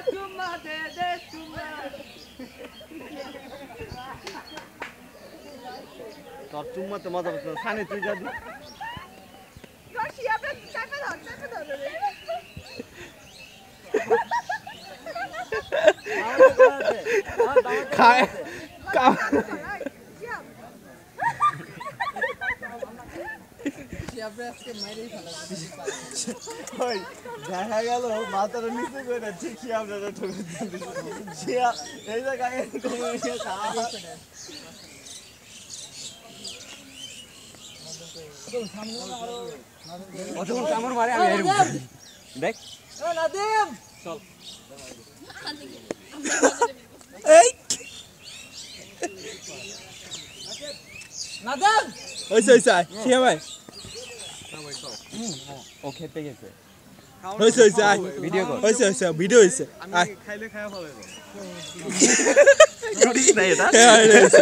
চুম্মা দে দে চুম্মা তোর চুম্মাতে মজা হচ্ছে সানি তুই যা দি রশি আপনি চাপে ধর রে খায় কাম ওই দেখা গেল মাথার নিচে করে ঠিকই আপনারা ঠকে জিয়া এই জায়গায় কমে গিয়ে খাওয়া অতক্ষণ কামড় মারে আমি দেখ নাদিম চল এই নাদিম হইছে হইছে শিয়া ভাই ও খেতে গেছে হইছে হইছে ভিডিও কর হইছে হইছে ভিডিও হইছে আমি খাইলে খাওয়া হবে রুটি নাই এটা হ্যাঁ হইছে